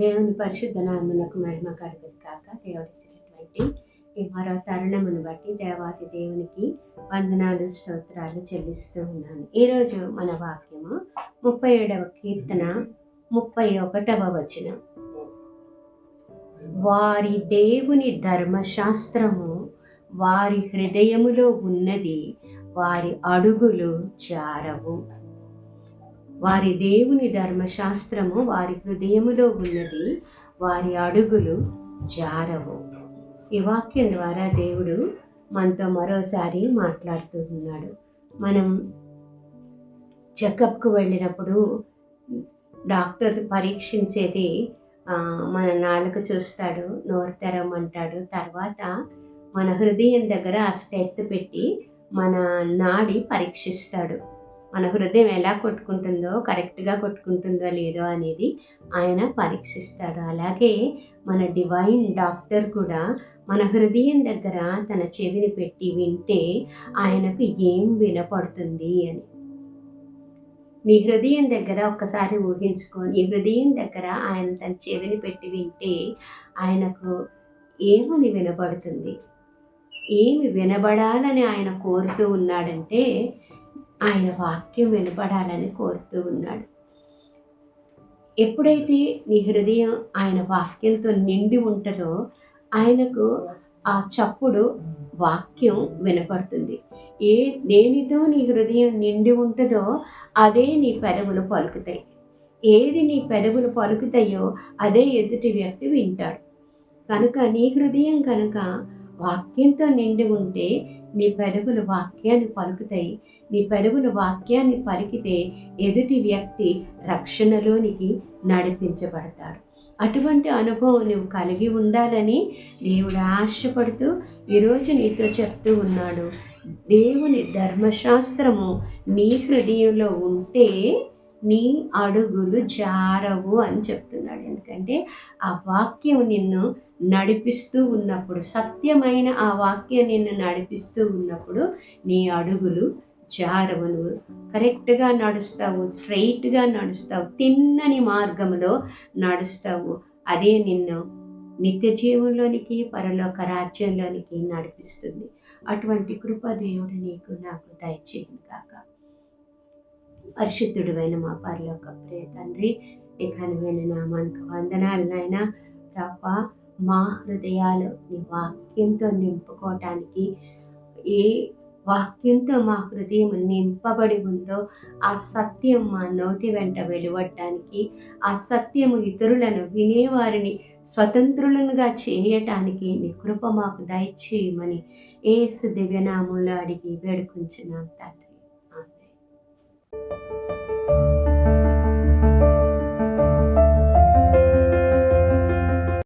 దేవుని పరిశుద్ధ నామమునకు మహిమ కలుగును కాక. దేవుడిచ్చినటువంటి ఈ మరో తరుణమును బట్టి దేవాతి దేవునికి వందనాలు స్తోత్రాలు చెల్లిస్తూ ఉన్నాను. ఈరోజు మన వాక్యము 37వ కీర్తన 31వ వచనం. వారి దేవుని ధర్మశాస్త్రము వారి హృదయములో ఉన్నది, వారి అడుగులు జారవు. వారి దేవుని ధర్మశాస్త్రము వారి హృదయములో ఉన్నది, వారి అడుగులు జారవు. ఈ వాక్యం ద్వారా దేవుడు మనతో మరోసారి మాట్లాడుతూ ఉన్నాడు. మనం చెకప్కు వెళ్ళినప్పుడు డాక్టర్ పరీక్షించేది మన నాలుక చూస్తాడు, నోరు తెరవమంటాడు. తర్వాత మన హృదయం దగ్గర ఆ స్టెత్ పెట్టి మన నాడి పరీక్షిస్తాడు. మన హృదయం ఎలా కొట్టుకుంటుందో, కరెక్ట్గా కొట్టుకుంటుందో లేదో అనేది ఆయన పరీక్షిస్తాడు. అలాగే మన డివైన్ డాక్టర్ కూడా మన హృదయం దగ్గర తన చెవిని పెట్టి వింటే ఆయనకు ఏం వినపడుతుంది అని. నీ హృదయం దగ్గర ఒక్కసారి ఊహించుకో, నీ హృదయం దగ్గర ఆయన తన చెవిని పెట్టి వింటే ఆయనకు ఏమని వినపడుతుంది, ఏమి వినబడాలని ఆయన కోరుతూ ఉన్నాడంటే ఆయన వాక్యం వినపడాలని కోరుతూ ఉన్నాడు. ఎప్పుడైతే నీ హృదయం ఆయన వాక్యంతో నిండి ఉంటుందో ఆయనకు ఆ చప్పుడు వాక్యం వినపడుతుంది. దేనితో నీ హృదయం నిండి ఉంటుందో అదే నీ పెదవులు పలుకుతాయి. ఏది నీ పెదవులు పలుకుతాయో అదే ఎదుటి వ్యక్తి వింటాడు. కనుక నీ హృదయం కనుక వాక్యంతో నిండి ఉంటే నీ పెదవులు వాక్యాన్ని పలుకుతాయి. నీ పెదవులు వాక్యాన్ని పలికితే ఎదుటి వ్యక్తి రక్షణలోనికి నడిపించబడతాడు. అటువంటి అనుభవం నువ్వు కలిగి ఉండాలని దేవుడు ఆశపడుతూ ఈరోజు నీతో చెప్తూ ఉన్నాడు. దేవుని ధర్మశాస్త్రము నీ హృదయంలో ఉంటే నీ అడుగులు జారవు అని చెప్తున్నాడు. ఎందుకంటే ఆ వాక్యం నిన్ను నడిపిస్తూ ఉన్నప్పుడు, సత్యమైన ఆ వాక్యం నిన్ను నడిపిస్తూ ఉన్నప్పుడు నీ అడుగులు జారవు. నువ్వు కరెక్ట్గా నడుస్తావు, స్ట్రైట్గా నడుస్తావు, తిన్నని మార్గంలో నడుస్తావు. అదే నిన్ను నిత్య జీవంలోనికి, పరలోక రాజ్యంలోనికి నడిపిస్తుంది. అటువంటి కృప దేవుడు నీకు నాకు దయచేయను కాక. పరిశుద్ధుడైన మా పరలోక ప్రియ తండ్రి, నీ ఘనమైన నామానికి వందనాలు నాయనా. ప్రభా, మా హృదయాలు నీ వాక్యంతో నింపుకోవటానికి, ఏ వాక్యంతో మా హృదయం నింపబడి ఉందో ఆ సత్యం మా నోటి వెంట వెలువడటానికి, ఆ సత్యము ఇతరులను వినేవారిని స్వతంత్రులనుగా చేయటానికి నీ కృప మాకు దయచేయమని యేసు దివ్యనామంలో అడిగి వేడుకుంటున్నాం తండ్రి. ఆమేన్.